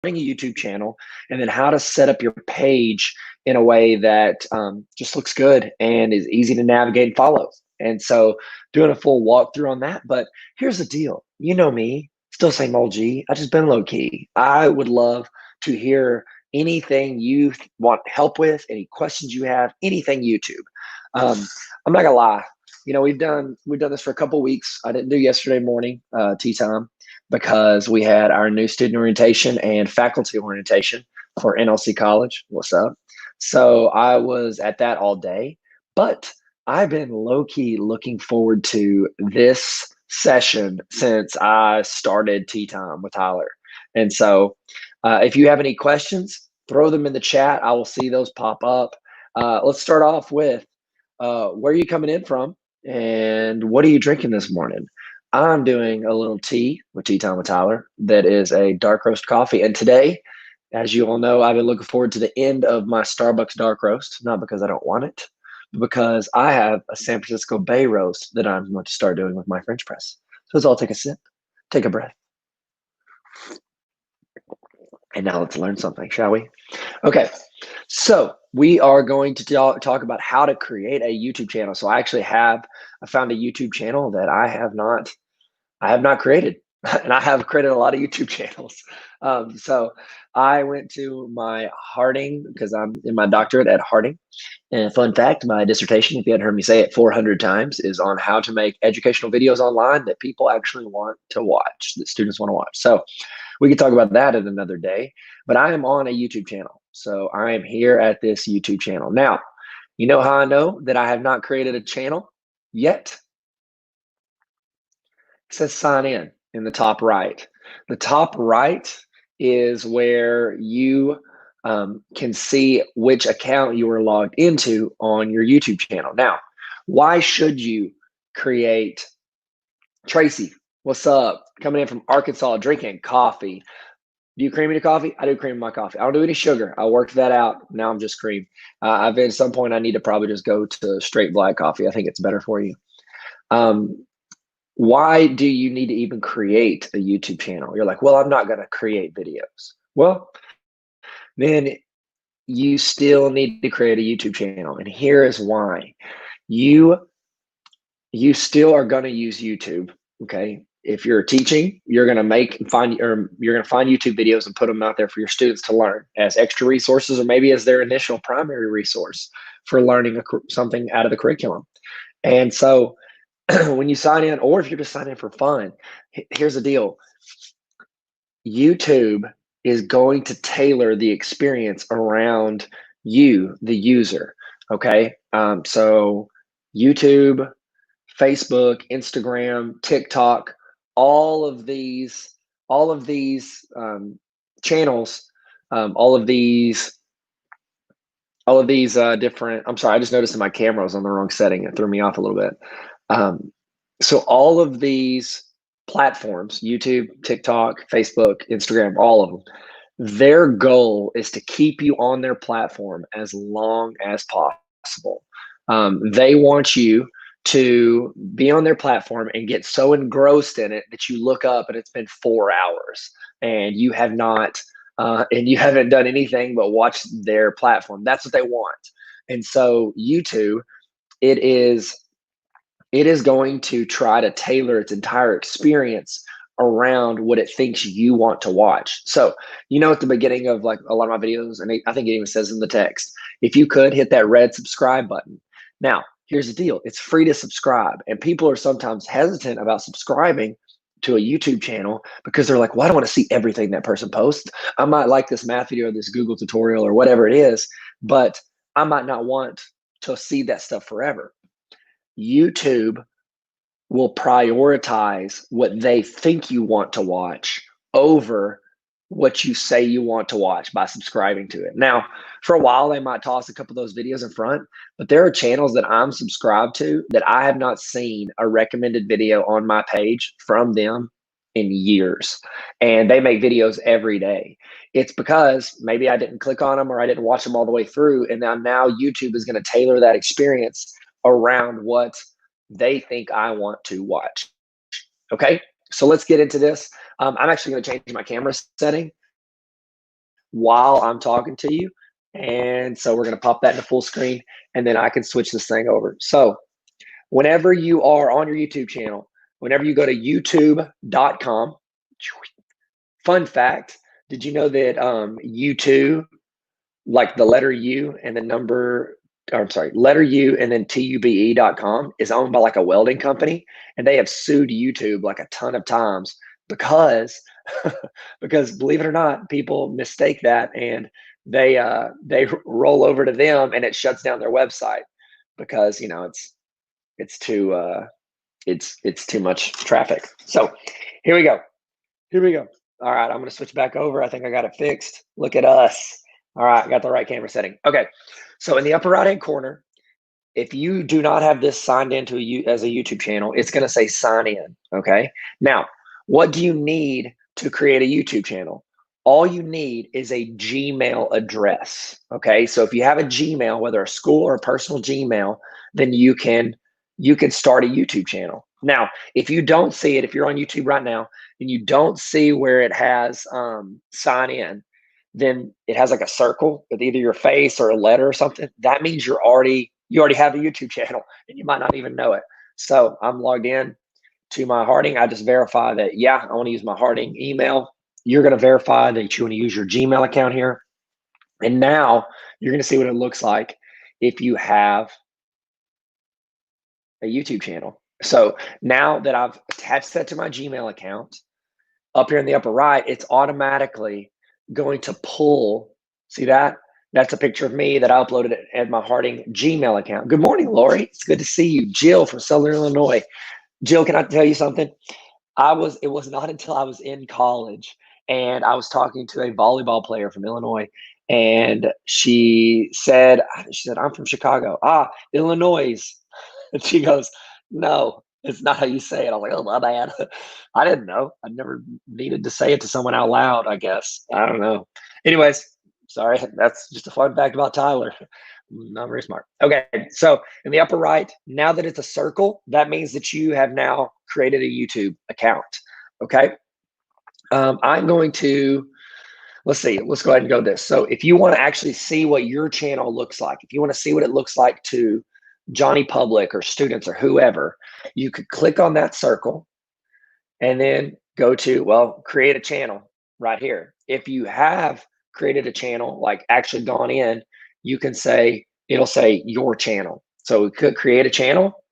a YouTube channel, and then how to set up your page in a way that just looks good and is easy to navigate and follow. And so doing a full walkthrough on that. But here's the deal. You know me, still same old G. I just been low key. I would love to hear anything you want help with, any questions you have, anything YouTube. I'm not gonna lie. We've done this for a couple weeks. I didn't do yesterday morning tea time because we had our new student orientation and faculty orientation for NLC College. What's up? So I was at that all day, but I've been low key looking forward to this session since I started tea time with Tyler. And so if you have any questions, throw them in the chat. I will see those pop up. Let's start off with where are you coming in from and what are you drinking this morning? I'm doing a little tea with Tea Time with Tyler that is a dark roast coffee. And today, as you all know, I've been looking forward to the end of my Starbucks dark roast, not because I don't want it, but because I have a San Francisco Bay roast that I'm going to start doing with my French press. So let's all take a sip, take a breath. And now let's learn something, shall we? Okay, so we are going to talk about how to create a YouTube channel. So I found a YouTube channel that I have not created, and I have created a lot of YouTube channels. So I went to my Harding because I'm in my doctorate at Harding. And fun fact, my dissertation, if you hadn't heard me say it 400 times, is on how to make educational videos online that people actually want to watch, that students want to watch. So we could talk about that at another day, but I am on a YouTube channel. So I am here at this YouTube channel. Now, you know how I know that I have not created a channel yet? It says sign in the top right. The top right is where you can see which account you are logged into on your YouTube channel. Now, why should you create? Tracy, what's up? Coming in from Arkansas, drinking coffee. Do you cream in your coffee? I do cream in my coffee. I don't do any sugar. I worked that out. Now I'm just cream. At some point, I need to probably just go to straight black coffee. I think it's better for you. Why do you need to even create a YouTube channel? You're like, well, I'm not going to create videos. Well, then you still need to create a YouTube channel. And here is why. You still are going to use YouTube, okay? If you're teaching, you're going to find YouTube videos and put them out there for your students to learn as extra resources, or maybe as their initial primary resource for learning something out of the curriculum. And so when you sign in, or if you're just signing in for fun, here's the deal. YouTube is going to tailor the experience around you, the user, okay? So YouTube, Facebook, Instagram, TikTok, all of these channels, all of these different. I'm sorry, I just noticed that my camera was on the wrong setting. It threw me off a little bit. So all of these platforms, YouTube, TikTok, Facebook, Instagram, all of them, their goal is to keep you on their platform as long as possible. They want you to be on their platform and get so engrossed in it that you look up and it's been 4 hours and you haven't done anything but watch their platform. That's what they want. And so YouTube, it is going to try to tailor its entire experience around what it thinks you want to watch. So, at the beginning of like a lot of my videos, and I think it even says in the text, if you could hit that red subscribe button. Now, here's the deal. It's free to subscribe. And people are sometimes hesitant about subscribing to a YouTube channel because they're like, well, I don't want to see everything that person posts. I might like this math video or this Google tutorial or whatever it is, but I might not want to see that stuff forever. YouTube will prioritize what they think you want to watch over what you say you want to watch by subscribing to it. Now, for a while, they might toss a couple of those videos in front, but there are channels that I'm subscribed to that I have not seen a recommended video on my page from them in years. And they make videos every day. It's because maybe I didn't click on them or I didn't watch them all the way through. And now YouTube is going to tailor that experience around what they think I want to watch. Okay, so let's get into this. I'm actually going to change my camera setting while I'm talking to you. And so we're going to pop that into full screen, and then I can switch this thing over. So whenever you are on your YouTube channel, whenever you go to youtube.com, fun fact, did you know that YouTube, like the letter U and the number, or I'm sorry, letter U and then tube.com is owned by like a welding company, and they have sued YouTube like a ton of times because because believe it or not, people mistake that, and they roll over to them, and it shuts down their website because it's too it's too much traffic. So here we go. Here we go. All right, I'm gonna switch back over. I think I got it fixed. Look at us. All right, I got the right camera setting. Okay, so in the upper right-hand corner, if you do not have this signed into as a YouTube channel, it's gonna say sign in, okay? Now, what do you need to create a YouTube channel? All you need is a Gmail address, okay? So if you have a Gmail, whether a school or a personal Gmail, then you can start a YouTube channel. Now, if you don't see it, if you're on YouTube right now and you don't see where it has sign in, then it has like a circle with either your face or a letter or something. That means you already have a YouTube channel, and you might not even know it. So I'm logged in to my Harding. I just verify that, yeah, I want to use my Harding email. You're going to verify that you want to use your Gmail account here. And now you're going to see what it looks like if you have a YouTube channel. So now that I've attached that to my Gmail account, up here in the upper right, it's automatically going to pull. See that? That's a picture of me that I uploaded at my Harding Gmail account. Good morning, Lori. It's good to see you. Jill from Southern Illinois. Jill, can I tell you something? It was not until I was in college and I was talking to a volleyball player from Illinois, and she said, I'm from Chicago. Ah, Illinois. And she goes, no, it's not how you say it. I was like, oh, my bad. I didn't know. I never needed to say it to someone out loud, I guess. I don't know. Anyways, sorry. That's just a fun fact about Tyler. Not very smart. Okay, so in the upper right, now that it's a circle, that means that you have now created a YouTube account. Okay, I'm going to, let's see, let's go ahead and go this. So if you want to actually see what your channel looks like, if you want to see what it looks like to Johnny Public or students or whoever, you could click on that circle and then go to, well, create a channel right here. If you have created a channel, like actually gone in, you can say, it'll say your channel. So we could create a channel,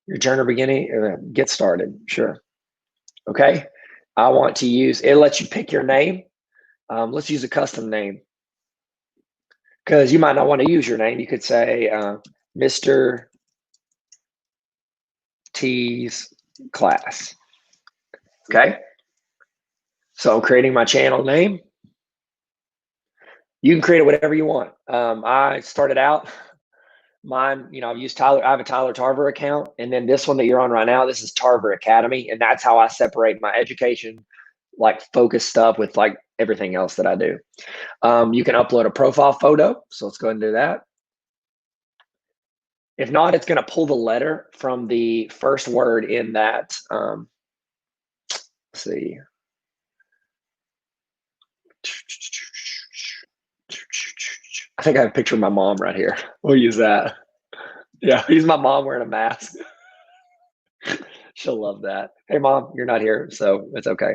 your journal beginning, get started, sure. Okay, I want to use, it lets you pick your name. Let's use a custom name, because you might not want to use your name. You could say Mr. T's class. Okay, so I'm creating my channel name. You can create it whatever you want. I started out mine, I've used Tyler. I have a Tyler Tarver account, and then this one that you're on right now, this is Tarver Academy, and that's how I separate my education, like focus stuff, with like everything else that I do. You can upload a profile photo, so let's go ahead and do that. If not, it's going to pull the letter from the first word in that. Let's see. I think I have a picture of my mom right here. We'll use that. Yeah, use my mom wearing a mask. She'll love that. Hey, Mom, you're not here, so it's okay.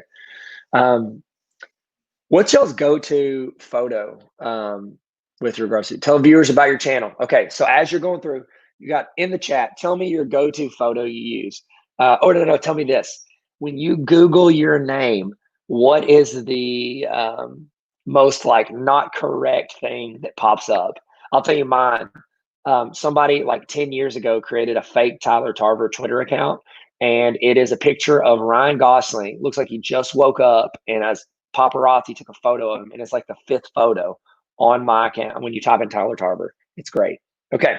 What's y'all's go-to photo with regards to, tell viewers about your channel? Okay, so as you're going through, you got in the chat, tell me your go-to photo you use. No, tell me this. When you Google your name, what is the most like not correct thing that pops up? I'll tell you mine. Somebody like 10 years ago created a fake Tyler Tarver Twitter account, and it is a picture of Ryan Gosling. Looks like he just woke up, and as paparazzi took a photo of him, and it's like the 5th photo on my account when you type in Tyler Tarver. It's great. Okay,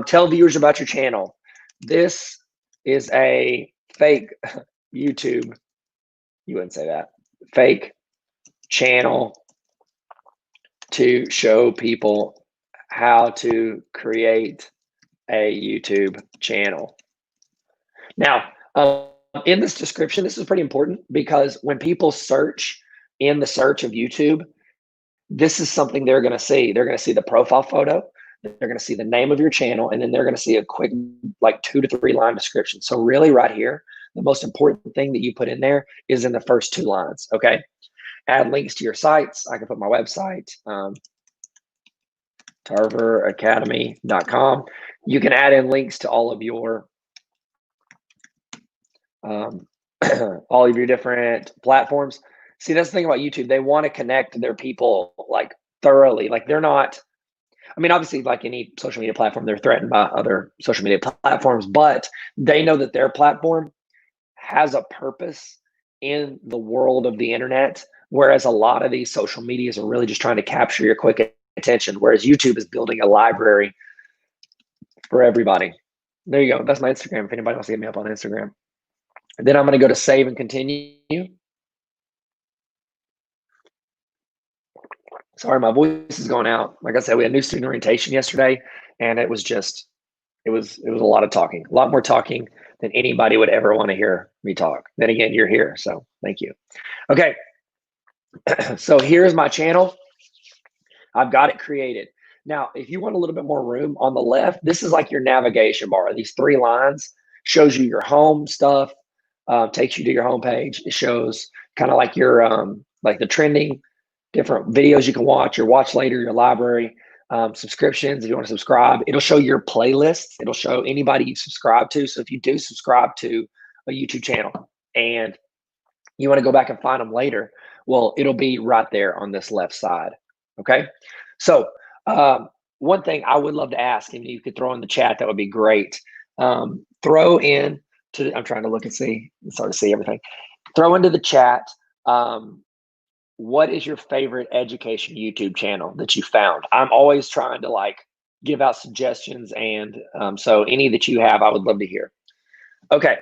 tell viewers about your channel. This is a fake YouTube. You wouldn't say that. Fake channel to show people how to create a YouTube channel. Now, in this description, this is pretty important, because when people search in the search of YouTube, this is something they're going to see. They're going to see the profile photo. They're going to see the name of your channel, and then they're going to see a quick, like 2 to 3 line description. So really right here, the most important thing that you put in there is in the first 2 lines, okay? Add links to your sites. I can put my website, tarveracademy.com. You can add in links to all of your all of your different platforms. See, that's the thing about YouTube. They want to connect their people like thoroughly. Like they're not, I mean, obviously, like any social media platform, they're threatened by other social media platforms, but they know that their platform has a purpose in the world of the internet. Whereas a lot of these social medias are really just trying to capture your quick attention. Whereas YouTube is building a library for everybody. There you go. That's my Instagram. If anybody wants to hit me up on Instagram. And then I'm going to go to save and continue. Sorry, my voice is going out. Like I said, we had new student orientation yesterday, and it was just, it was a lot of talking, a lot more talking than anybody would ever want to hear me talk. Then again, you're here, so thank you. Okay, so here's my channel. I've got it created. Now, if you want a little bit more room on the left, this is like your navigation bar. These 3 lines shows you your home stuff, takes you to your home page. It shows kind of like your like the trending, different videos you can watch, your watch later, your library, subscriptions. If you want to subscribe, it'll show your playlists. It'll show anybody you subscribe to. So if you do subscribe to a YouTube channel and you want to go back and find them later, well, it'll be right there on this left side. Okay. So one thing I would love to ask, and you could throw in the chat, that would be great. Throw in to, I'm trying to look and see, it's hard to see everything. Throw into the chat, what is your favorite education YouTube channel that you found? I'm always trying to like give out suggestions, and so any that you have, I would love to hear. Okay,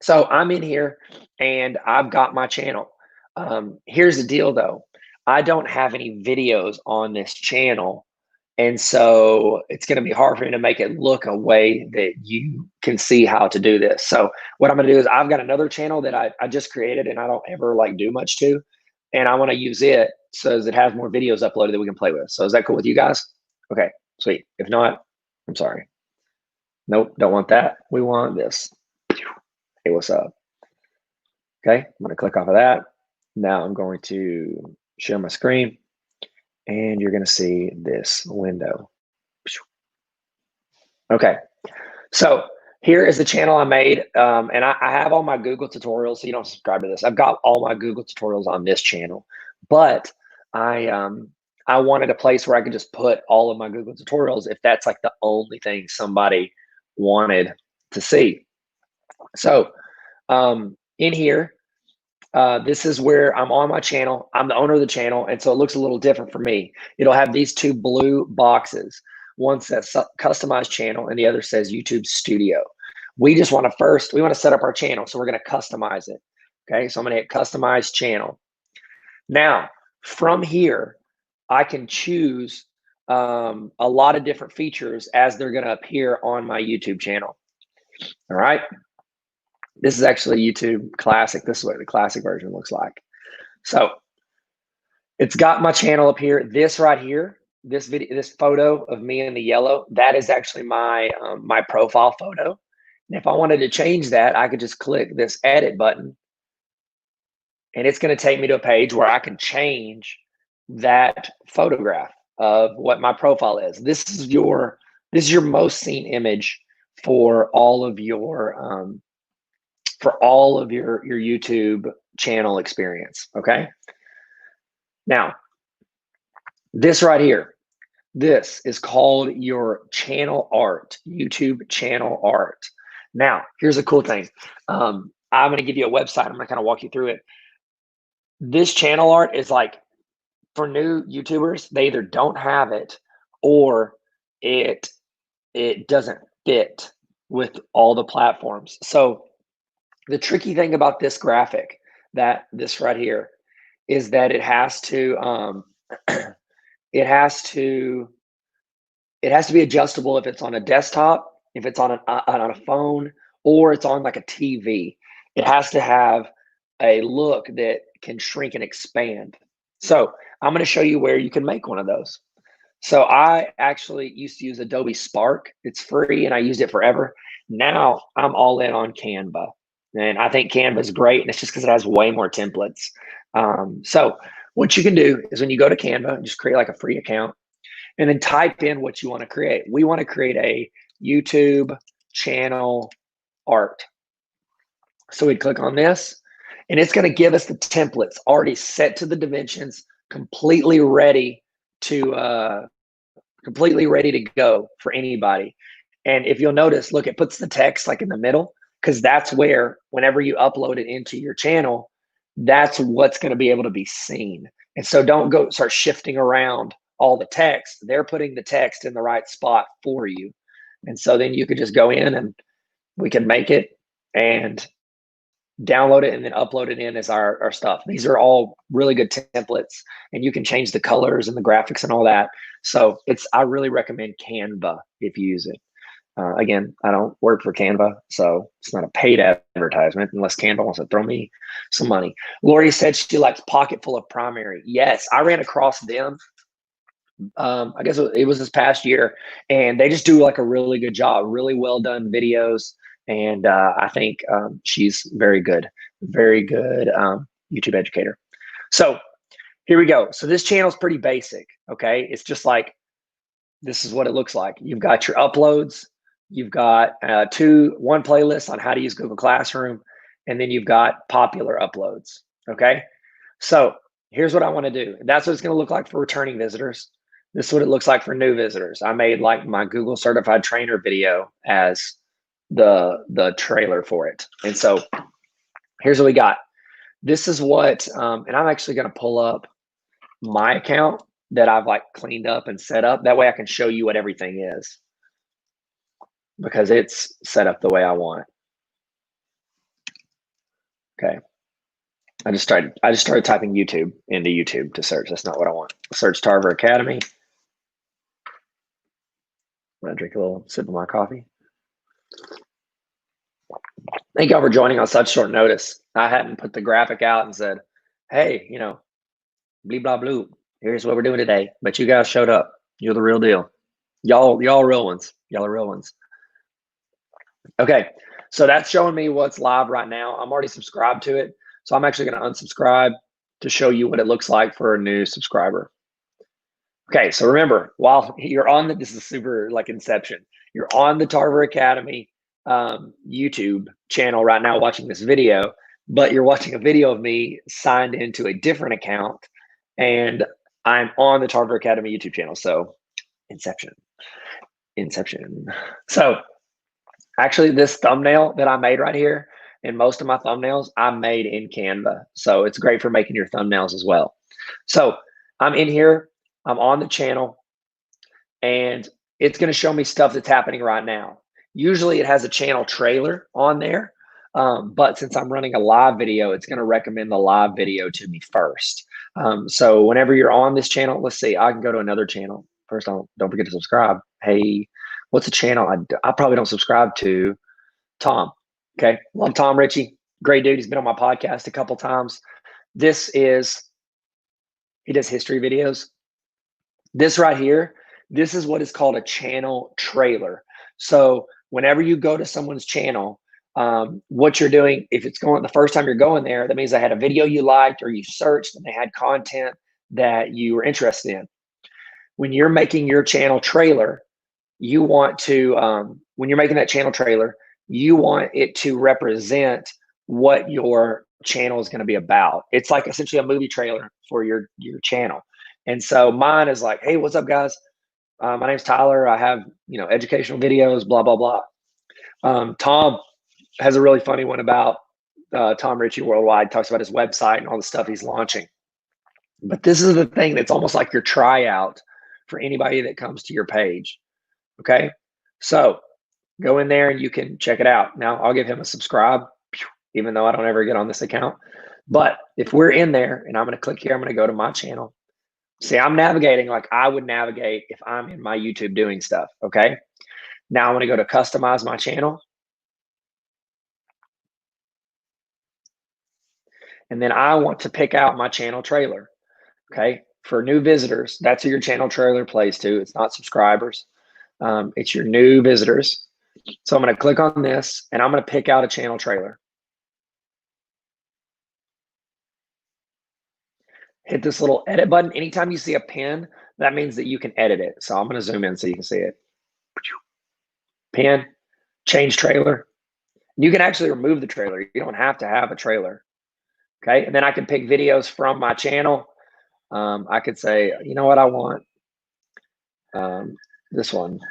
so I'm in here and I've got my channel. Here's the deal though. I don't have any videos on this channel, and so it's going to be hard for me to make it look a way that you can see how to do this. So what I'm going to do is I've got another channel that I just created and I don't ever like do much to, and I want to use it so as it has more videos uploaded that we can play with. So is that cool with you guys? Okay, sweet. If not, I'm sorry. Nope, don't want that. We want this. Hey, what's up? Okay, I'm going to click off of that. Now I'm going to share my screen, and you're going to see this window. Okay, so here is the channel I made, and I have all my Google tutorials, so you don't subscribe to this. I've got all my Google tutorials on this channel, but I wanted a place where I could just put all of my Google tutorials if that's like the only thing somebody wanted to see. So in here, this is where I'm on my channel. I'm the owner of the channel, and so it looks a little different for me. It'll have these 2 blue boxes. One says customized channel, and the other says YouTube Studio. We just want to set up our channel, so we're going to customize it. Okay, so I'm going to hit customize channel. Now, from here, I can choose a lot of different features as they're going to appear on my YouTube channel. All right. This is actually YouTube Classic. This is what the Classic version looks like. So it's got my channel up here. This right here, this video, this photo of me in the yellow, that is actually my my profile photo. And if I wanted to change that, I could just click this edit button, and it's going to take me to a page where I can change that photograph of what my profile is. This is your most seen image for all of your YouTube channel experience. Okay. Now, this right here, this is called your channel art, YouTube channel art. Now, here's a cool thing. I'm going to give you a website. I'm going to kind of walk you through it. This channel art is like, for new YouTubers, they either don't have it or it doesn't fit with all the platforms. So the tricky thing about this graphic, this right here, is that it has to be adjustable if it's on a desktop, if it's on a phone, or it's on like a TV. It has to have a look that can shrink and expand. So I'm going to show you where you can make one of those. So I actually used to use Adobe Spark. It's free and I used it forever. Now I'm all in on Canva. And I think Canva is great. And it's just because it has way more templates. So what you can do is when you go to Canva, just create like a free account and then type in what you want to create. We want to create a YouTube channel art. So we click on this and it's going to give us the templates already set to the dimensions, completely ready to go for anybody. And if you'll notice, look, it puts the text like in the middle because that's where whenever you upload it into your channel, that's what's going to be able to be seen. And so don't go start shifting around all the text. They're putting the text in the right spot for you. And so then you could just go in and we can make it and download it and then upload it in as our stuff. These are all really good templates and you can change the colors and the graphics and all that. So I really recommend Canva if you use it. Again, I don't work for Canva, so it's not a paid advertisement unless Canva wants to throw me some money. Lori said she likes Pocketful of Primary. Yes, I ran across them. I guess it was this past year, and they just do like a really good job, really well done videos. And I think she's very good YouTube educator. So here we go. So this channel is pretty basic. Okay, it's just like this is what it looks like. You've got your uploads. You've got one playlist on how to use Google Classroom, and then you've got popular uploads. Okay, so here's what I want to do. That's what it's going to look like for returning visitors. This is what it looks like for new visitors. I made like my Google Certified Trainer video as the trailer for it. And so here's what we got. This is what, and I'm actually going to pull up my account that I've like cleaned up and set up. That way I can show you what everything is because it's set up the way I want. Okay. I just started typing YouTube into YouTube to search. That's not what I want. Search Tarver Academy. I'm gonna drink a little sip of my coffee. Thank y'all for joining on such short notice. I hadn't put the graphic out and said, hey, blee blah blue. Here's what we're doing today. But you guys showed up. You're the real deal. Y'all real ones. Y'all are real ones. Okay, so that's showing me what's live right now. I'm already subscribed to it. So I'm actually going to unsubscribe to show you what it looks like for a new subscriber. Okay, so remember, while you're on this is super like Inception. You're on the Tarver Academy YouTube channel right now watching this video, but you're watching a video of me signed into a different account, and I'm on the Tarver Academy YouTube channel. So Inception. So actually, this thumbnail that I made right here, and most of my thumbnails I made in Canva. So it's great for making your thumbnails as well. So I'm in here, I'm on the channel, and it's going to show me stuff that's happening right now. Usually it has a channel trailer on there, but since I'm running a live video, it's going to recommend the live video to me first. So whenever you're on this channel, let's see, I can go to another channel. First, don't forget to subscribe. Hey, what's a channel I probably don't subscribe to? Tom. Okay, love Tom Ritchie. Great dude. He's been on my podcast a couple times. He does history videos. This right here, this is what is called a channel trailer. So whenever you go to someone's channel, what you're doing, if it's going the first time you're going there, that means they had a video you liked or you searched and they had content that you were interested in. When you're making your channel trailer, you want to, when you're making that channel trailer, you want it to represent what your channel is going to be about. It's like essentially a movie trailer for your channel. And so mine is like, hey, what's up, guys? My name's Tyler. I have, educational videos, blah, blah, blah. Tom has a really funny one about Tom Ritchie Worldwide, talks about his website and all the stuff he's launching. But this is the thing that's almost like your tryout for anybody that comes to your page. Okay. So go in there and you can check it out. Now I'll give him a subscribe, even though I don't ever get on this account. But if we're in there and I'm going to click here, I'm going to go to my channel. See, I'm navigating like I would navigate if I'm in my YouTube doing stuff. Okay. Now I'm going to go to customize my channel. And then I want to pick out my channel trailer. Okay. For new visitors, that's who your channel trailer plays to. It's not subscribers. It's your new visitors. So I'm going to click on this and I'm going to pick out a channel trailer. Hit this little edit button. Anytime you see a pin, that means that you can edit it. So I'm going to zoom in so you can see it. Pin, change trailer. You can actually remove the trailer. You don't have to have a trailer. Okay. And then I can pick videos from my channel. I could say, you know what, I want this one,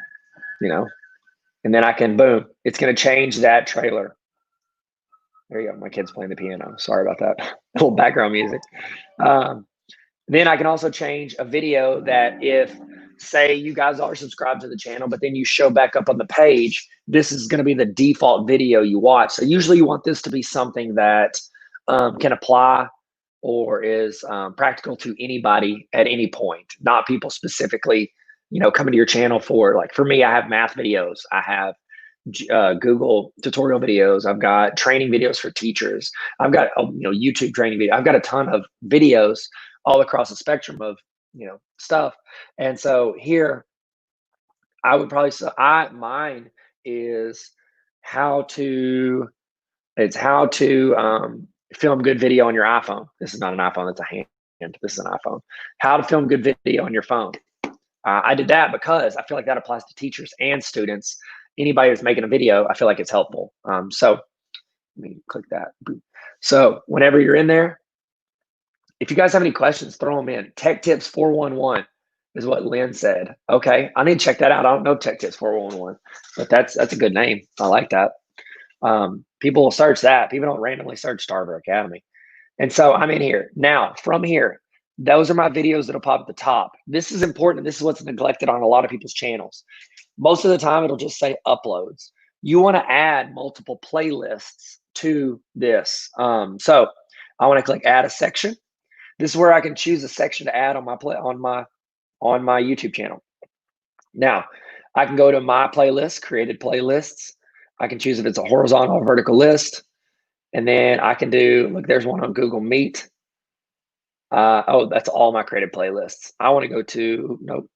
and then I can, boom, it's going to change that trailer. There you go. My kid's playing the piano. Sorry about that. A little background music. Then I can also change a video that if, say, you guys are subscribed to the channel, but then you show back up on the page, this is going to be the default video you watch. So usually you want this to be something that can apply or is practical to anybody at any point, not people specifically, coming to your channel for, like, for me, I have math videos. I have Google tutorial videos. I've got training videos for teachers. I've got YouTube training video. I've got a ton of videos all across the spectrum of stuff. And so here, I would probably say mine is how to film good video on your iPhone. This is not an iPhone, that's a hand. This is an iPhone. How to film good video on your phone. I did that because I feel like that applies to teachers and students. Anybody that's making a video, I feel like it's helpful. So let me click that. So whenever you're in there, if you guys have any questions, throw them in. Tech Tips 411 is what Lynn said. Okay, I need to check that out. I don't know Tech Tips 411, but that's a good name. I like that. People will search that. People don't randomly search Starter Academy. And so I'm in here. Now, from here, those are my videos that'll pop at the top. This is important. This is what's neglected on a lot of people's channels. Most of the time, it'll just say uploads. You want to add multiple playlists to this. So I want to click add a section. This is where I can choose a section to add on my YouTube channel. Now, I can go to my playlist, created playlists. I can choose if it's a horizontal or vertical list. And then I can do, look, there's one on Google Meet. Oh, that's all my created playlists. I want to go to, nope,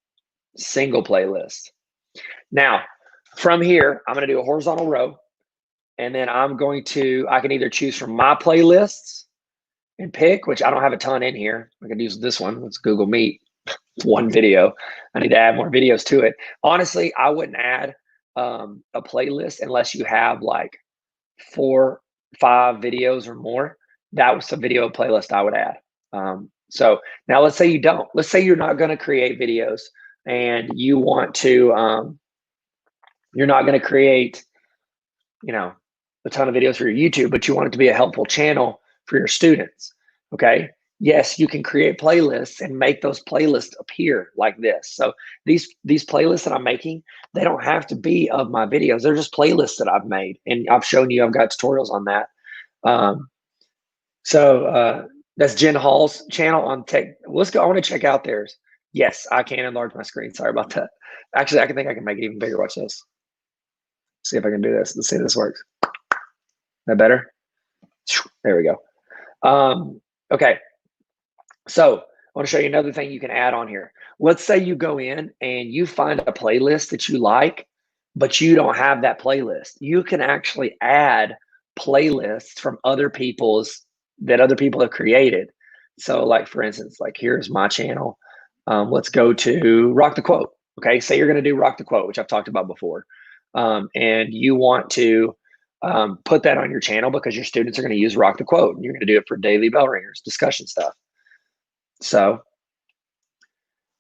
single playlist. Now, from here, I'm going to do a horizontal row. And then I can either choose from my playlists and pick, which I don't have a ton in here. I can use this one. It's Google Meet. It's one video. I need to add more videos to it. Honestly, I wouldn't add a playlist unless you have like 4, 5 videos or more. That was the video playlist I would add. So now let's say you don't. Let's say you're not going to create videos and you want to, you're not going to create, a ton of videos for your YouTube, but you want it to be a helpful channel for your students. Okay. Yes, you can create playlists and make those playlists appear like this. So these playlists that I'm making, they don't have to be of my videos. They're just playlists that I've made. And I've shown you, I've got tutorials on that. That's Jen Hall's channel on tech. Let's go. I want to check out theirs. Yes, I can enlarge my screen. Sorry about that. Actually, I can make it even bigger. Watch this. See if I can do this. Let's see if this works. That better? There we go. Okay. So I want to show you another thing you can add on here. Let's say you go in and you find a playlist that you like, but you don't have that playlist. You can actually add playlists from other people have created. So like, for instance, like here's my channel. Let's go to Rock the Quote. Okay, say you're going to do Rock the Quote, which I've talked about before. And you want to put that on your channel because your students are going to use Rock the Quote. And you're going to do it for daily bell ringers, discussion stuff. So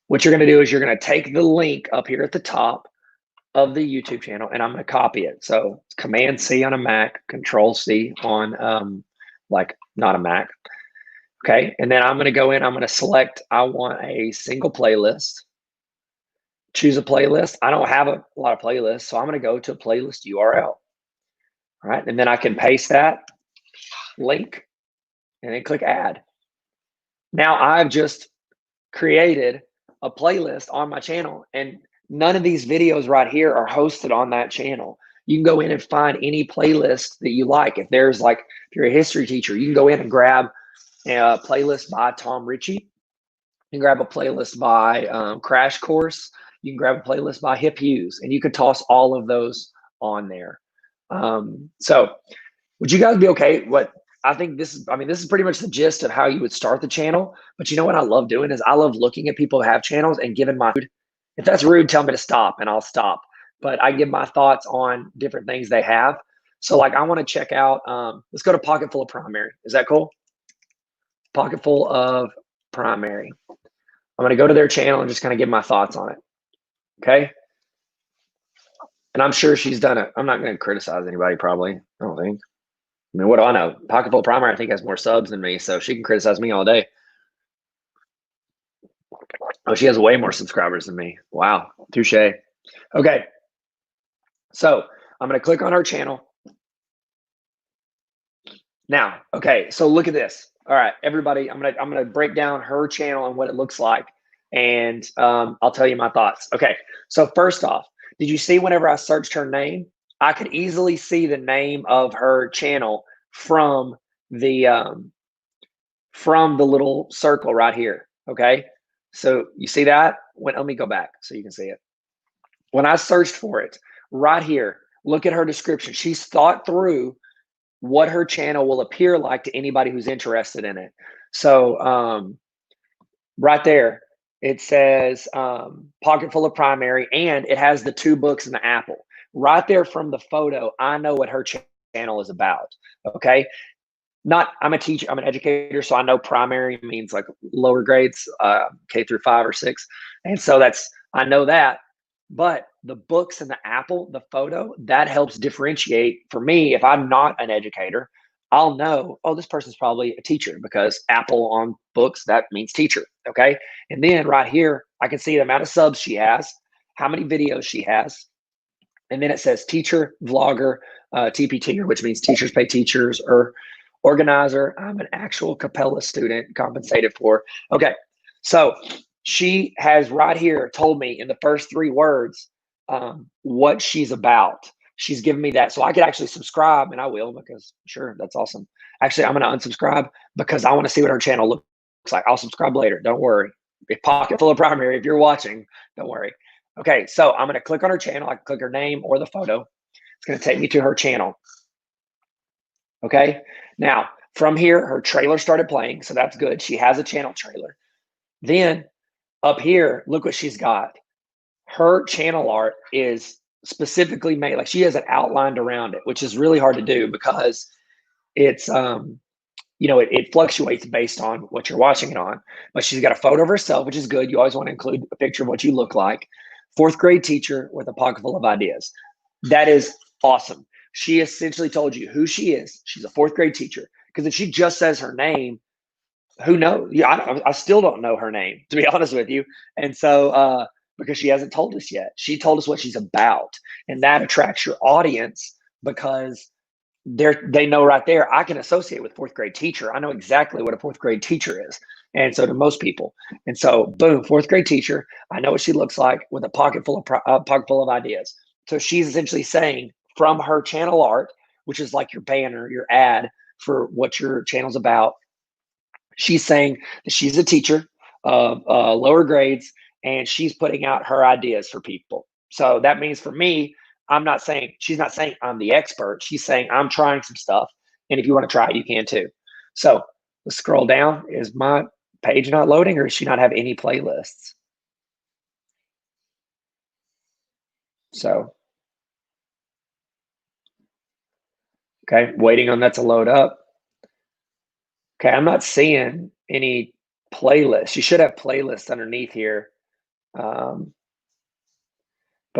what you're going to do is you're going to take the link up here at the top of the YouTube channel and I'm going to copy it. So Command C on a Mac, Control C on like not a Mac. Okay. And then I'm going to go in, I'm going to select, I want a single playlist, choose a playlist. I don't have a lot of playlists, so I'm going to go to a playlist URL. All right. And then I can paste that link and then click add. Now I've just created a playlist on my channel and none of these videos right here are hosted on that channel. You can go in and find any playlist that you like. If there's like, if you're a history teacher, you can go in and grab a playlist by Tom Ritchie You can grab a playlist by Crash Course. You can grab a playlist by Hip Hughes, and you could toss all of those on there. So would you guys be okay? What I think this is, I mean, this is pretty much the gist of how you would start the channel. But you know what I love doing is I love looking at people who have channels and giving my, if that's rude, tell me to stop and I'll stop. But I give my thoughts on different things they have. So like I want to check out, let's go to Pocketful of Primary. Is that cool? Pocketful of Primary. I'm going to go to their channel and just kind of give my thoughts on it. Okay. And I'm sure she's done it. I'm not going to criticize anybody probably. I don't think. I mean, what do I know? Pocketful Primary, I think, has more subs than me, so she can criticize me all day. Oh, she has way more subscribers than me. Wow. Touche. Okay. So I'm going to click on her channel. Now, okay, so look at this. All right, everybody, I'm gonna break down her channel and what it looks like, and I'll tell you my thoughts. Okay, so first off, did you see whenever I searched her name, I could easily see the name of her channel from the little circle right here. Okay, so you see that? Let me go back so you can see it. When I searched for it, right here, look at her description. She's thought through what her channel will appear like to anybody who's interested in it. So right there, it says Pocketful of Primary, and it has the 2 books and the apple. Right there from the photo, I know what her channel is about. Okay. I'm a teacher, I'm an educator, so I know primary means like lower grades, K through 5 or 6. And so I know that. But the books and the apple, the photo, that helps differentiate for me. If I'm not an educator, I'll know, oh, this person's probably a teacher because apple on books, that means teacher. Okay. And then right here, I can see the amount of subs she has, how many videos she has. And then it says teacher, vlogger, TPT, which means teachers pay teachers, or organizer. I'm an actual Capella student compensated for. Okay. So she has right here told me in the first 3 words what she's about. She's given me that. So I could actually subscribe, and I will, because sure, that's awesome. Actually, I'm going to unsubscribe because I want to see what her channel looks like. I'll subscribe later. Don't worry. Pocketful of Primary, if you're watching, don't worry. Okay, so I'm going to click on her channel. I can click her name or the photo. It's going to take me to her channel. Okay, now from here, her trailer started playing, so that's good. She has a channel trailer. Then up here, look what she's got. Her channel art is specifically made, like she has it outlined around it, which is really hard to do because it's it fluctuates based on what you're watching it on. But she's got a photo of herself, which is good. You always want to include a picture of what you look like. 4th grade teacher with a pocket full of ideas. That is awesome. She essentially told you who she is. She's a 4th grade teacher. Because if she just says her name, who knows? Yeah, I still don't know her name, to be honest with you. And so, because she hasn't told us yet, she told us what she's about, and that attracts your audience because they know right there, I can associate with 4th grade teacher. I know exactly what a 4th grade teacher is. And so do most people. And so boom, 4th grade teacher, I know what she looks like with a pocket full of ideas. So she's essentially saying from her channel art, which is like your banner, your ad for what your channel's about, she's saying that she's a teacher of lower grades and she's putting out her ideas for people. So that means for me, she's not saying I'm the expert. She's saying I'm trying some stuff. And if you want to try it, you can too. So let's scroll down. Is my page not loading, or does she not have any playlists? So, okay, waiting on that to load up. Okay, I'm not seeing any playlists. You should have playlists underneath here. But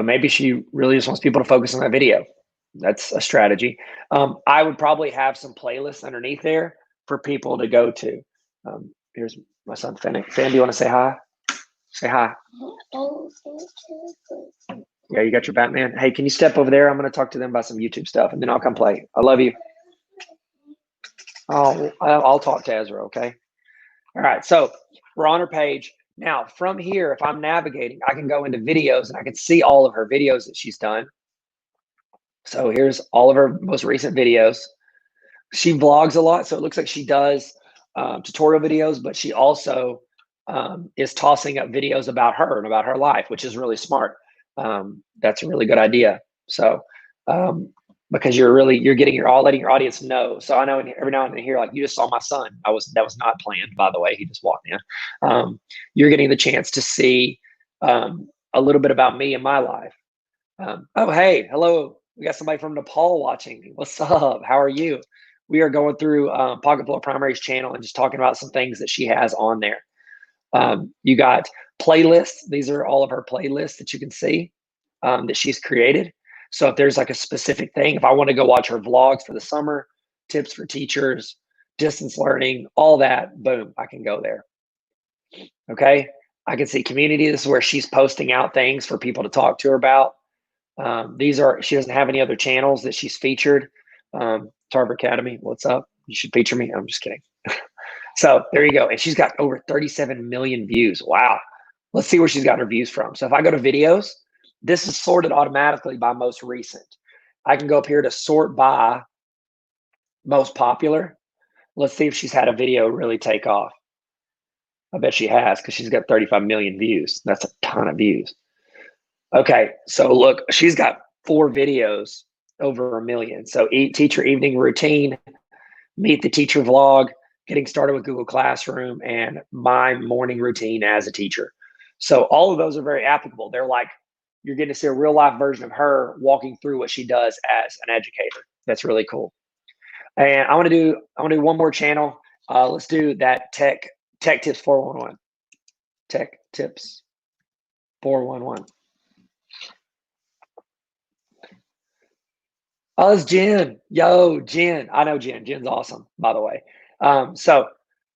maybe she really just wants people to focus on that video. That's a strategy. I would probably have some playlists underneath there for people to go to. Here's my son, Fan. Fan, do you want to say hi? Say hi. Yeah, you got your Batman. Hey, can you step over there? I'm going to talk to them about some YouTube stuff, and then I'll come play. I love you. I'll talk to Ezra, okay? All right, so we're on her page. Now, from here, if I'm navigating, I can go into videos, and I can see all of her videos that she's done. So here's all of her most recent videos. She vlogs a lot, so it looks like she does tutorial videos, but she also is tossing up videos about her and about her life, which is really smart. That's a really good idea. So, because you're getting letting your audience know. So I know every now and then here, like, you just saw my son. That was not planned, by the way. He just walked in. You're getting the chance to see a little bit about me and my life. Oh, hey, hello. We got somebody from Nepal watching. What's up? How are you? We are going through Pocket Full of Primary's channel and just talking about some things that she has on there. You got playlists. These are all of her playlists that you can see that she's created. So if there's like a specific thing, if I want to go watch her vlogs for the summer, tips for teachers, distance learning, all that, boom, I can go there. Okay. I can see community. This is where she's posting out things for people to talk to her about. She doesn't have any other channels that she's featured. Tarver Academy, what's up? You should feature me. I'm just kidding. So there you go. And she's got over 37 million views. Wow. Let's see where she's got her views from. So if I go to videos, this is sorted automatically by most recent. I can go up here to sort by most popular. Let's see if she's had a video really take off. I bet she has, because she's got 35 million views. That's a ton of views. Okay, so look, she's got 4 videos over 1 million. So teacher evening routine, meet the teacher vlog, getting started with Google Classroom, and my morning routine as a teacher. So all of those are very applicable. They're like, you're getting to see a real life version of her walking through what she does as an educator. That's really cool. And I want to do one more channel. Let's do that Tech Tips 411. Tech Tips 411. Oh, it's Jen. Yo, Jen. I know Jen. Jen's awesome, by the way. So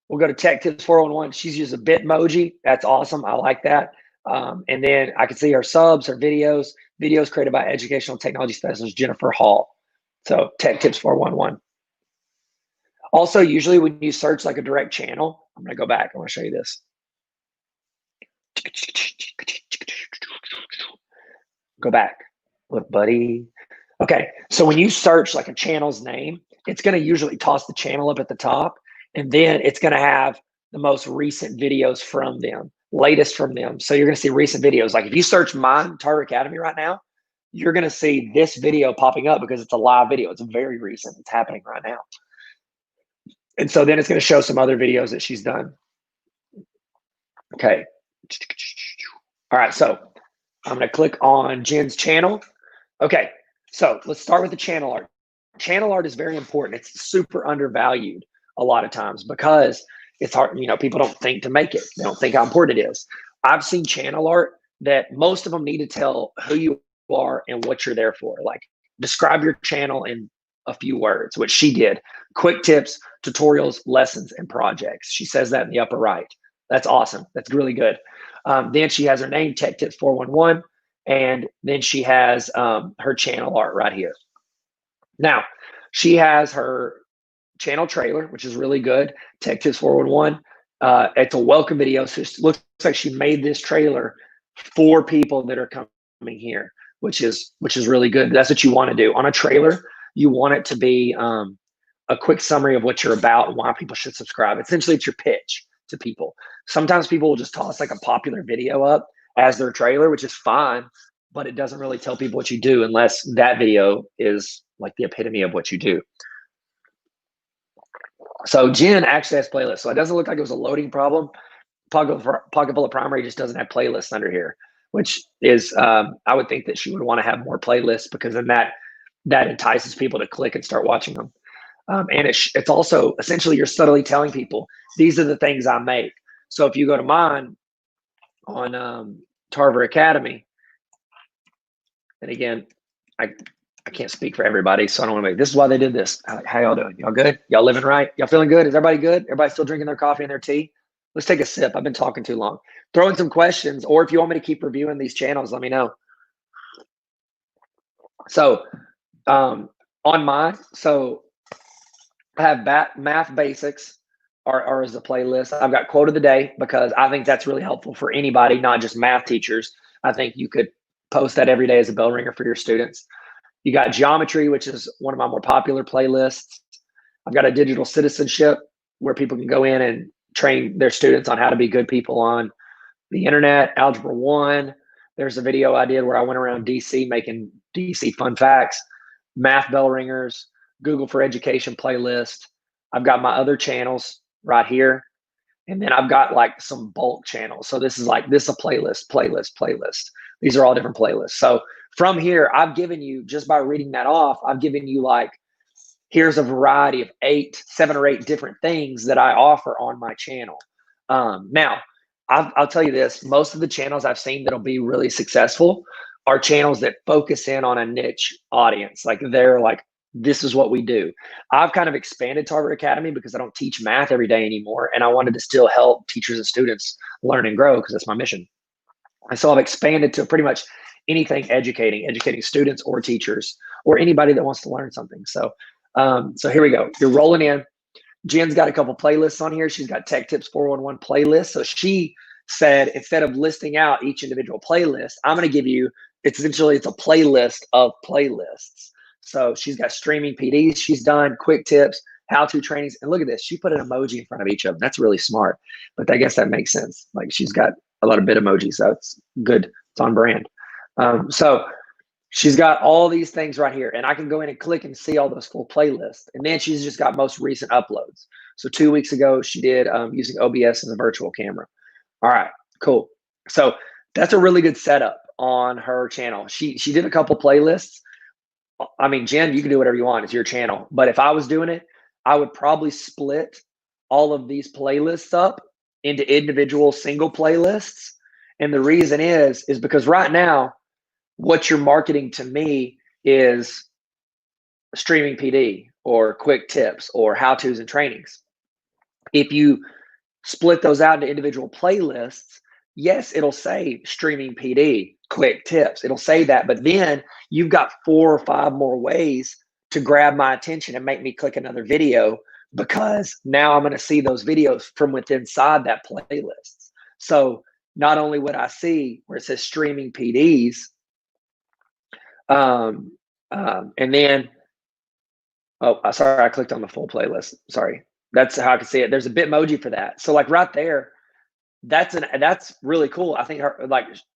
we'll go to Tech Tips 411. She's used a Bitmoji. That's awesome. I like that. And then I can see her subs, her videos created by educational technology specialist Jennifer Hall. So Tech Tips 411. Also, usually when you search like a direct channel, I'm going to go back. I want to show you this. Go back. Look, buddy. Okay, so when you search like a channel's name, it's going to usually toss the channel up at the top, and then it's going to have the most recent videos from them, latest from them. So you're going to see recent videos. Like if you search mine, Tarver Academy right now, you're going to see this video popping up because it's a live video. It's very recent. It's happening right now. And so then it's going to show some other videos that she's done. Okay. All right, so I'm going to click on Jen's channel. Okay. So let's start with the channel art. Channel art is very important. It's super undervalued a lot of times because it's hard. People don't think to make it. They don't think how important it is. I've seen channel art that most of them need to tell who you are and what you're there for. Like describe your channel in a few words, which she did. Quick tips, tutorials, lessons, and projects. She says that in the upper right. That's awesome. That's really good. Then she has her name, Tech Tips 411. And then she has her channel art right here. Now, she has her channel trailer, which is really good. Tech Tips 411. It's a welcome video. So it looks like she made this trailer for people that are coming here, which is really good. That's what you want to do. On a trailer, you want it to be a quick summary of what you're about and why people should subscribe. Essentially, it's your pitch to people. Sometimes people will just toss like a popular video up as their trailer, which is fine, but it doesn't really tell people what you do unless that video is like the epitome of what you do. So Jen actually has playlists. So it doesn't look like it was a loading problem. Pocket Full of Primary just doesn't have playlists under here, which is, I would think that she would want to have more playlists because then that entices people to click and start watching them. And it's also essentially you're subtly telling people, these are the things I make. So if you go to mine on Tarver Academy, and again, I can't speak for everybody, so I don't want to make, this is why they did this. How y'all doing? Y'all good? Y'all living right? Y'all feeling good? Is everybody good? Everybody still drinking their coffee and their tea? Let's take a sip. I've been talking too long. Throw in some questions, or if you want me to keep reviewing these channels, let me know. So on mine, so I have math basics are as a playlist. I've got quote of the day because I think that's really helpful for anybody, not just math teachers. I think you could post that every day as a bell ringer for your students. You got geometry, which is one of my more popular playlists. I've got a digital citizenship where people can go in and train their students on how to be good people on the internet. Algebra 1, there's a video I did where I went around DC making DC fun facts. Math bell ringers, Google for Education playlist. I've got my other channels right here. And then I've got like some bulk channels. So this is a playlist. These are all different playlists. So from here, I've given you, just by reading that off, I've given you like, here's a variety of 7 or 8 different things that I offer on my channel. Now, I'll tell you this, most of the channels I've seen that'll be really successful are channels that focus in on a niche audience. Like they're like, this is what we do. I've kind of expanded Target Academy because I don't teach math every day anymore. And I wanted to still help teachers and students learn and grow because that's my mission. And so I've expanded to pretty much anything educating students or teachers or anybody that wants to learn something. So here we go. You're rolling in. Jen's got a couple playlists on here. She's got Tech Tips 411 playlist. So she said, instead of listing out each individual playlist, I'm going to give you, it's a playlist of playlists. So she's got streaming PDs. She's done quick tips, how-to trainings. And look at this. She put an emoji in front of each of them. That's really smart. But I guess that makes sense. Like she's got a lot of bit emojis. So it's good. It's on brand. So she's got all these things right here. And I can go in and click and see all those full playlists. And then she's just got most recent uploads. So 2 weeks ago, she did using OBS as a virtual camera. All right, cool. So that's a really good setup on her channel. She did a couple playlists. I mean, Jen, you can do whatever you want. It's your channel. But if I was doing it, I would probably split all of these playlists up into individual single playlists. And the reason is because right now, what you're marketing to me is streaming PD or quick tips or how-tos and trainings. If you split those out into individual playlists, yes, it'll say streaming PD, quick tips. It'll say that, but then you've got 4 or 5 more ways to grab my attention and make me click another video because now I'm going to see those videos from within inside that playlist. So not only would I see where it says streaming PDs, and then, oh, sorry, I clicked on the full playlist. Sorry. That's how I can see it. There's a Bitmoji for that. So like right there, that's really cool. I think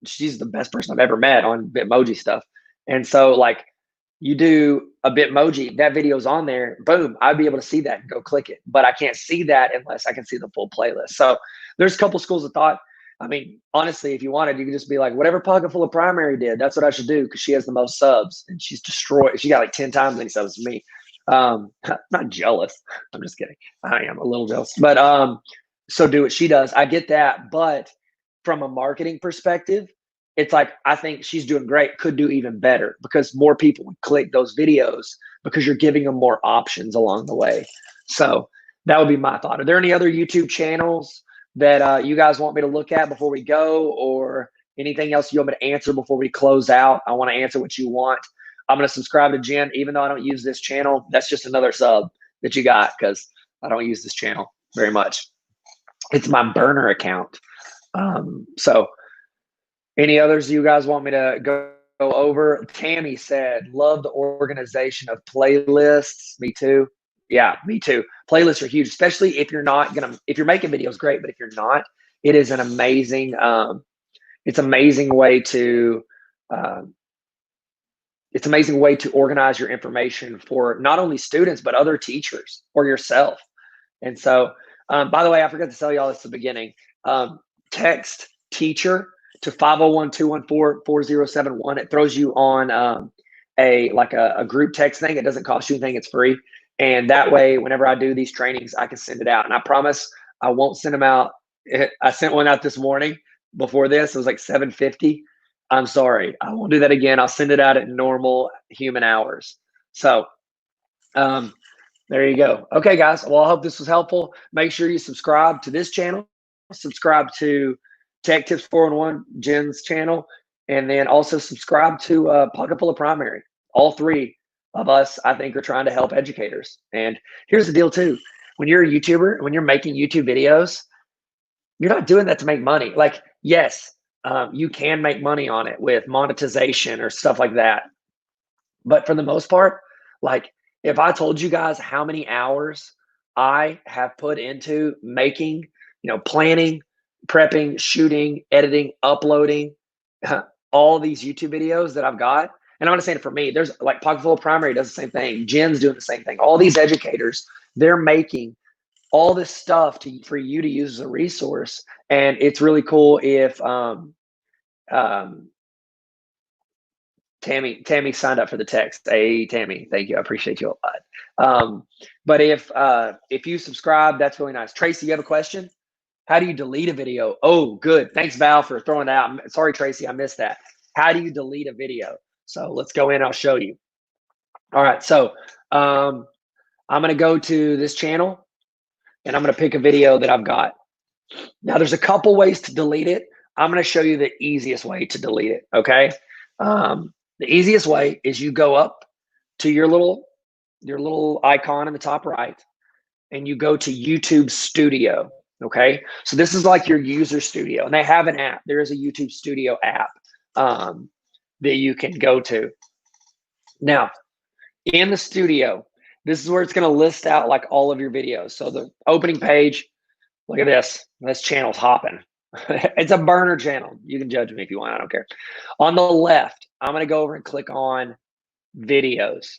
she's the best person I've ever met on Bitmoji stuff. And so like you do a Bitmoji, that video's on there, boom, I'd be able to see that and go click it. But I can't see that unless I can see the full playlist. So there's a couple schools of thought. I mean, honestly, if you wanted, you could just be like, whatever Pocket Full of Primary did, that's what I should do because she has the most subs and she's destroyed. She got like 10 times many subs as me. Not jealous. I'm just kidding. I am a little jealous, but so do what she does. I get that, but from a marketing perspective, it's like I think she's doing great. Could do even better because more people would click those videos because you're giving them more options along the way. So that would be my thought. Are there any other YouTube channels that you guys want me to look at before we go, or anything else you want me to answer before we close out? I want to answer what you want. I'm going to subscribe to Jen, even though I don't use this channel. That's just another sub that you got because I don't use this channel very much. It's my burner account. So any others you guys want me to go over? Tammy said, love the organization of playlists. Me too. Yeah, me too. Playlists are huge, especially if you're making videos, great. But if you're not, it is an amazing, it's amazing way to organize your information for not only students, but other teachers or yourself. And so, by the way, I forgot to tell you all this at the beginning. Text teacher to 501-214-4071. It throws you on a group text thing. It doesn't cost you anything. It's free. And that way, whenever I do these trainings, I can send it out. And I promise I won't send them out. I sent one out this morning before this. It was like 7:50. I'm sorry. I won't do that again. I'll send it out at normal human hours. So there you go. Okay, guys. Well, I hope this was helpful. Make sure you subscribe to this channel. Subscribe to Tech Tips 411, Jen's channel. And then also subscribe to Pocket Full of Primary. All 3 of us, I think, are trying to help educators. And here's the deal, too. When you're a YouTuber, when you're making YouTube videos, you're not doing that to make money. Like, yes, you can make money on it with monetization or stuff like that. But for the most part, like if I told you guys how many hours I have put into making planning, prepping, shooting, editing, uploading, all these YouTube videos that I've got. And I'm not saying it for me. There's like Pocketful of Primary does the same thing. Jen's doing the same thing. All these educators, they're making all this stuff for you to use as a resource. And it's really cool if Tammy signed up for the text. Hey, Tammy, thank you. I appreciate you a lot. But if you subscribe, that's really nice. Tracy, you have a question? How do you delete a video? Oh, good. Thanks, Val, for throwing it out. Sorry, Tracy, I missed that. How do you delete a video? So let's go in. I'll show you. All right. So I'm going to go to this channel, and I'm going to pick a video that I've got. Now, there's a couple ways to delete it. I'm going to show you the easiest way to delete it. Okay. The easiest way is you go up to your little icon in the top right, and you go to YouTube Studio. Okay, so this is like your user studio, and they have an app. There is a YouTube Studio app that you can go to. Now, in the studio, this is where it's going to list out like all of your videos. So the opening page, look at this. This channel's hopping. It's a burner channel. You can judge me if you want. I don't care. On the left, I'm going to go over and click on videos.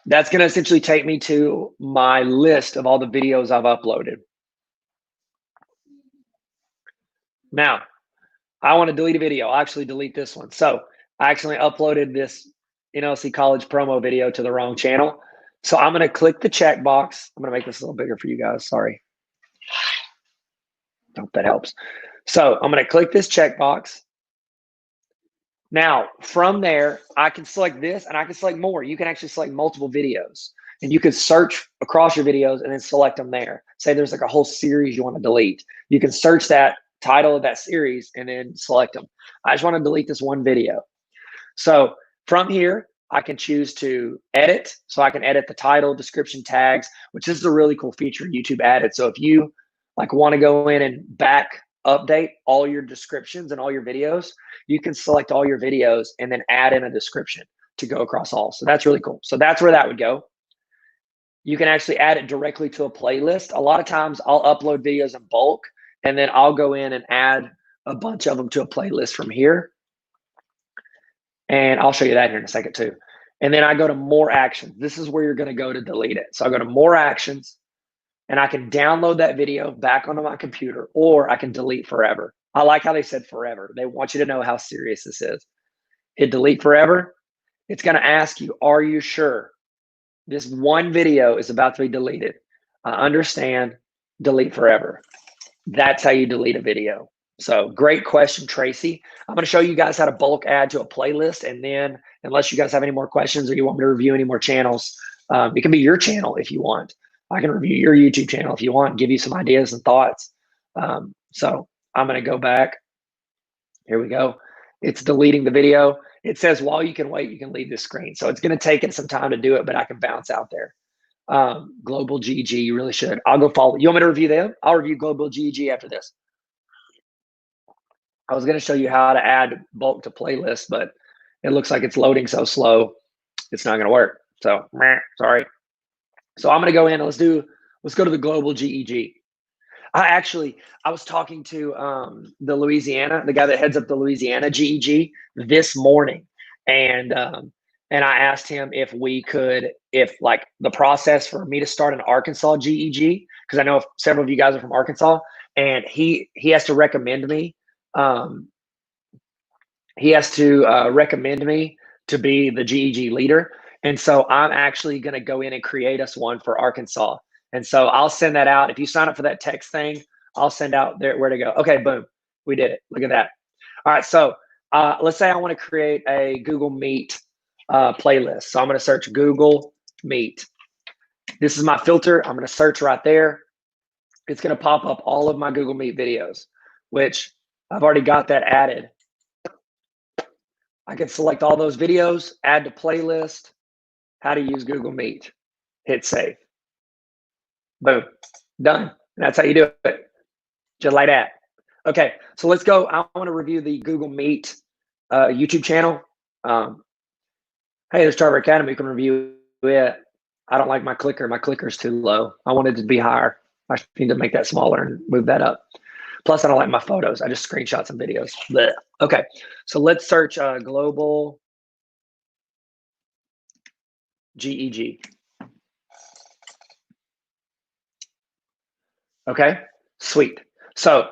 That's going to essentially take me to my list of all the videos I've uploaded. Now, I want to delete a video. I'll actually delete this one. So I actually uploaded this NLC College promo video to the wrong channel. So I'm going to click the checkbox. I'm going to make this a little bigger for you guys. Sorry. I hope that helps. So I'm going to click this checkbox. Now, from there, I can select this, and I can select more. You can actually select multiple videos, and you can search across your videos and then select them there. Say there's like a whole series you want to delete. You can search that title of that series and then select them. I just want to delete this one video. So from here, I can choose to edit. So I can edit the title, description, tags, which is a really cool feature YouTube added. So if you like want to go in and back update all your descriptions and all your videos, you can select all your videos and then add in a description to go across all. So that's really cool. So that's where that would go. You can actually add it directly to a playlist. A lot of times I'll upload videos in bulk, and then I'll go in and add a bunch of them to a playlist from here. And I'll show you that here in a second too. And then I go to more actions. This is where you're going to go to delete it. So I go to more actions, and I can download that video back onto my computer, or I can delete forever. I like how they said forever. They want you to know how serious this is. Hit delete forever. It's going to ask you, are you sure this one video is about to be deleted? I understand. Delete forever. That's how you delete a video. So great question, Tracy. I'm going to show you guys how to bulk add to a playlist. And then unless you guys have any more questions or you want me to review any more channels, it can be your channel if you want. I can review your YouTube channel if you want, give you some ideas and thoughts. So I'm going to go back. Here we go. It's deleting the video. It says, while you can wait, you can leave this screen. So it's going to take it some time to do it, but I can bounce out there. Global GEG, you really should. I'll go follow. You want me to review them? I'll review Global GEG after this. I was going to show you how to add bulk to playlists, but it looks like it's loading so slow, it's not going to work. So, sorry. So I'm going to go in and let's go to the Global GEG. I was talking to the guy that heads up the Louisiana GEG this morning, and I asked him if like the process for me to start an Arkansas GEG, because I know several of you guys are from Arkansas, and he has to recommend me. He has to recommend me to be the GEG leader. And so I'm actually going to go in and create us one for Arkansas. And so I'll send that out. If you sign up for that text thing, I'll send out there where to go. Okay, boom. We did it. Look at that. All right. So let's say I want to create a Google Meet playlist. So I'm going to search Google Meet. This is my filter. I'm going to search right there. It's going to pop up all of my Google Meet videos, which I've already got that added. I can select all those videos, add to playlist, how to use Google Meet, hit save. Boom, done. And that's how you do it, just like that. Okay, so let's go. I want to review the Google Meet YouTube channel. Hey, there's Tarver Academy. You can review it. I don't like my clicker. My clicker is too low. I want it to be higher. I need to make that smaller and move that up. Plus, I don't like my photos. I just screenshot some videos. Blech. Okay, so let's search global GEG. Okay, sweet. So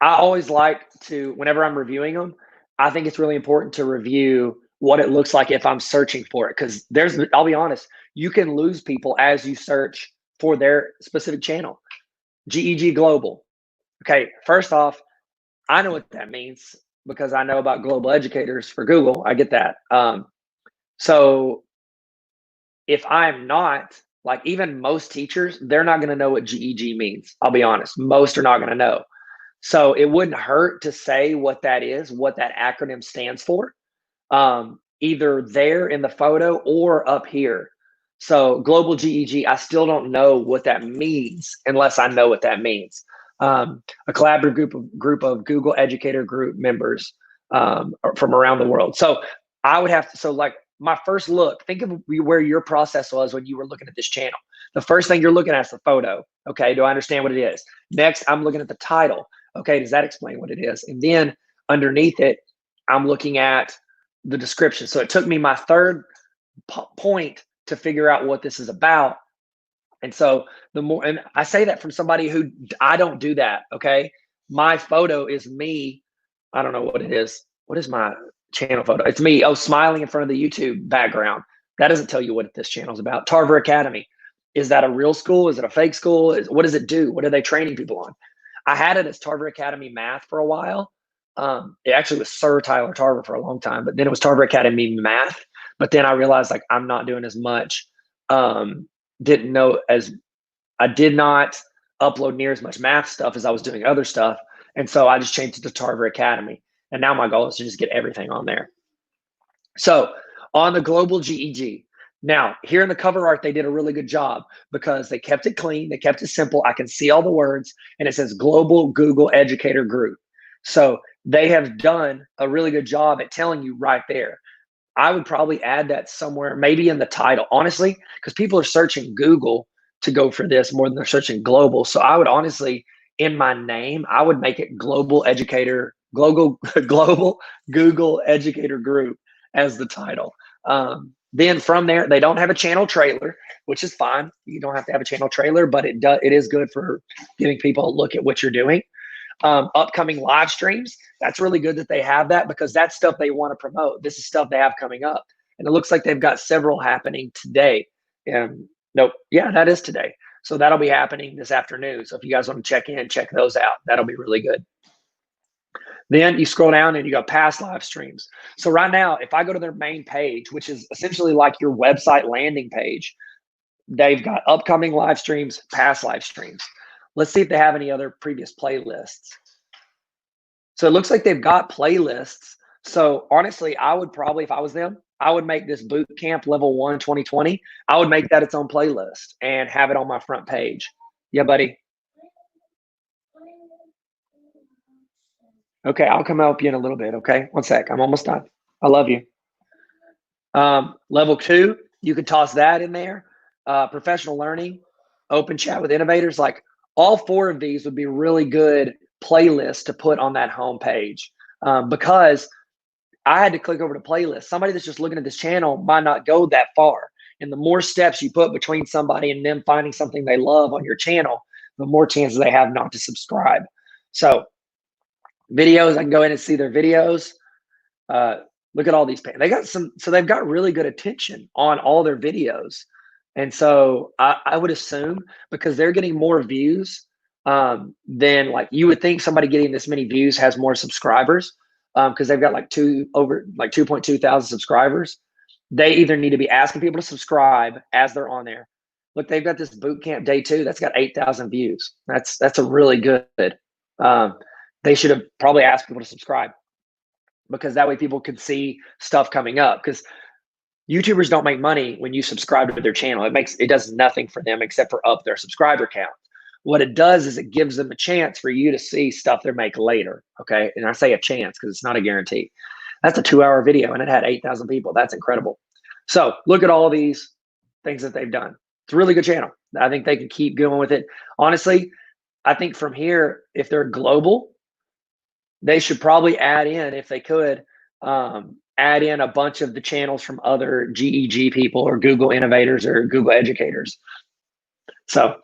I always like to, whenever I'm reviewing them, I think it's really important to review what it looks like if I'm searching for it. Because I'll be honest, you can lose people as you search for their specific channel. GEG Global. Okay, first off, I know what that means because I know about global educators for Google. I get that. So if I'm not, like even most teachers, they're not going to know what GEG means. I'll be honest. Most are not going to know. So it wouldn't hurt to say what that is, what that acronym stands for, either there in the photo or up here. So global GEG, I still don't know what that means unless I know what that means. A collaborative group of Google Educator Group members from around the world. So I would have to, so like my first look, think of where your process was when you were looking at this channel. The first thing you're looking at is the photo. Okay, do I understand what it is? Next, I'm looking at the title. Okay, does that explain what it is? And then underneath it, I'm looking at the description. So it took me my third point to figure out what this is about. And so the more, and I say that from somebody who, I don't do that. Okay, my photo is me. I don't know what it is. What is my channel photo? It's me, smiling in front of the YouTube background. That doesn't tell you what this channel is about. Tarver Academy. Is that a real school? Is it a fake school? What does it do? What are they training people on? I had it as Tarver Academy Math for a while. It actually was Sir Tyler Tarver for a long time, but then it was Tarver Academy Math. But then I realized like I'm not doing as much. Didn't know as I did not upload near as much math stuff as I was doing other stuff. And so I just changed it to Tarver Academy. And now my goal is to just get everything on there. So on the global GEG, now here in the cover art, they did a really good job because they kept it clean. They kept it simple. I can see all the words and it says Global Google Educator Group. So they have done a really good job at telling you right there. I would probably add that somewhere, maybe in the title, honestly, because people are searching Google to go for this more than they're searching global. So I would honestly, in my name, I would make it Global Educator, Global Google Educator Group as the title. Then from there, they don't have a channel trailer, which is fine. You don't have to have a channel trailer, but it is good for giving people a look at what you're doing. Upcoming live streams, that's really good that they have that because that's stuff they want to promote. This is stuff they have coming up. And it looks like they've got several happening today. Nope, yeah, that is today. So that'll be happening this afternoon. So if you guys want to check in, check those out. That'll be really good. Then you scroll down and you go past live streams. So right now, if I go to their main page, which is essentially like your website landing page, they've got upcoming live streams, past live streams. Let's see if they have any other previous playlists. So it looks like they've got playlists. So honestly, I would probably, if I was them, I would make this boot camp level 1 2020. I would make that its own playlist and have it on my front page. Yeah, buddy. Okay, I'll come help you in a little bit. Okay, 1 sec. I'm almost done. I love you. Level 2, you could toss that in there. Professional learning, open chat with innovators. Like all 4 of these would be really good playlists to put on that home page because I had to click over to playlist. Somebody that's just looking at this channel might not go that far. And the more steps you put between somebody and them finding something they love on your channel, the more chances they have not to subscribe. So videos, I can go in and see their videos. Look at all these. They got some, so they've got really good attention on all their videos. And so I would assume because they're getting more views than like you would think somebody getting this many views has more subscribers because they've got like 2.2 thousand subscribers. They either need to be asking people to subscribe as they're on there. Look, they've got this boot camp day 2 that's got 8,000 views. That's a really good. They should have probably asked people to subscribe because that way people could see stuff coming up because YouTubers don't make money when you subscribe to their channel. It does nothing for them except for up their subscriber count. What it does is it gives them a chance for you to see stuff they make later. Okay. And I say a chance because it's not a guarantee. That's a 2-hour video and it had 8,000 people. That's incredible. So look at all these things that they've done. It's a really good channel. I think they can keep going with it. Honestly, I think from here, if they're global, they should probably add in, if they could, add in a bunch of the channels from other GEG people or Google innovators or Google educators. So,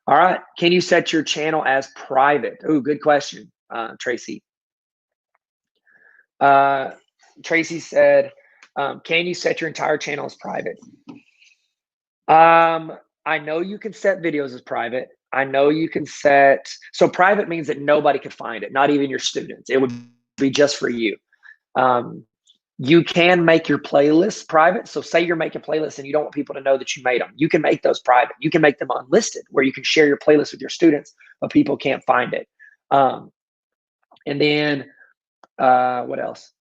all right. Can you set your channel as private? Oh, good question, Tracy. Tracy said, can you set your entire channel as private? I know you can set videos as private. I know you can set, so private means that nobody could find it, not even your students. It would be just for you. You can make your playlists private. So say you're making playlists and you don't want people to know that you made them. You can make those private. You can make them unlisted where you can share your playlist with your students, but people can't find it. And then what else?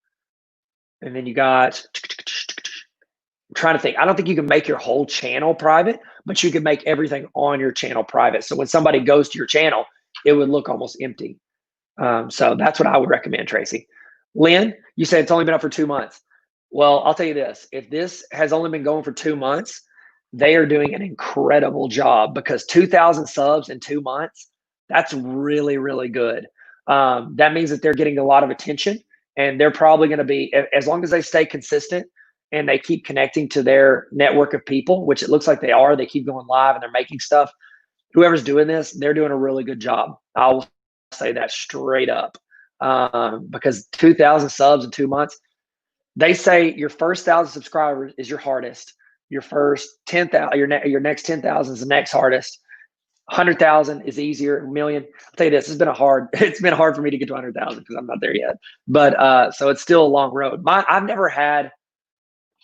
And then you got, I'm trying to think. I don't think you can make your whole channel private, but you can make everything on your channel private. So when somebody goes to your channel, it would look almost empty. So that's what I would recommend, Tracy. Lynn, you said it's only been up for 2 months. Well, I'll tell you this. If this has only been going for 2 months, they are doing an incredible job, because 2,000 subs in 2 months, that's really, really good. That means that they're getting a lot of attention, and they're probably going to be, as long as they stay consistent and they keep connecting to their network of people, which it looks like they are, they keep going live and they're making stuff. Whoever's doing this, they're doing a really good job. I'll say that straight up. Because 2,000 subs in 2 months, they say your first 1,000 subscribers is your hardest. Your first 10,000, your next 10,000 is the next hardest. 100,000 is easier. 1,000,000. I'll tell you this, it's been hard for me to get to 100,000 because I'm not there yet. But so it's still a long road. I've never had.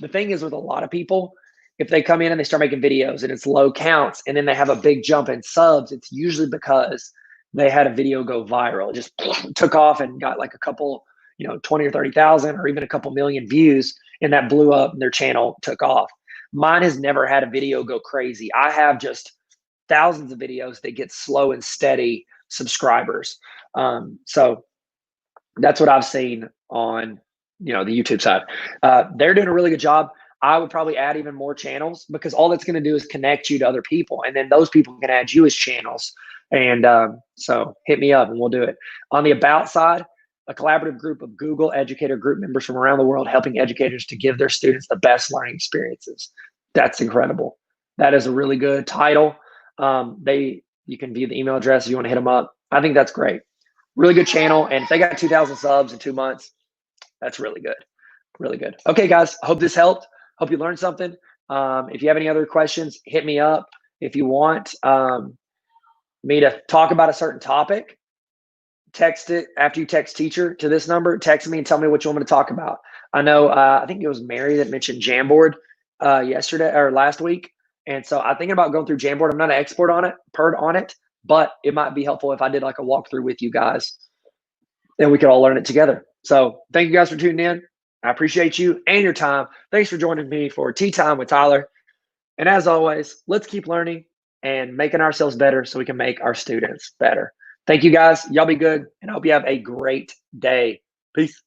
The thing is with a lot of people, if they come in and they start making videos and it's low counts and then they have a big jump in subs, it's usually because they had a video go viral. It just took off and got like a couple, 20 or 30,000 or even a couple million views, and that blew up and their channel took off. Mine has never had a video go crazy. I have just thousands of videos that get slow and steady subscribers. So that's what I've seen on the YouTube side. They're doing a really good job. I would probably add even more channels, because all that's going to do is connect you to other people, and then those people can add you as channels. And so hit me up and we'll do it. On the about side, a collaborative group of Google Educator Group members from around the world helping educators to give their students the best learning experiences. That's incredible. That is a really good title. You can view the email address if you want to hit them up. I think that's great. Really good channel. And if they got 2,000 subs in 2 months, that's really good. Really good. Okay, guys, I hope this helped. Hope you learned something. If you have any other questions, hit me up. If you want me to talk about a certain topic, text it after you text teacher to this number. Text me and tell me what you want me to talk about. I know, I think it was Mary that mentioned Jamboard yesterday or last week. And so I'm thinking about going through Jamboard. I'm not an expert on it, but it might be helpful if I did like a walkthrough with you guys, and we could all learn it together. So thank you guys for tuning in. I appreciate you and your time. Thanks for joining me for Tea Time with Tyler. And as always, let's keep learning and making ourselves better so we can make our students better. Thank you guys. Y'all be good, and I hope you have a great day. Peace.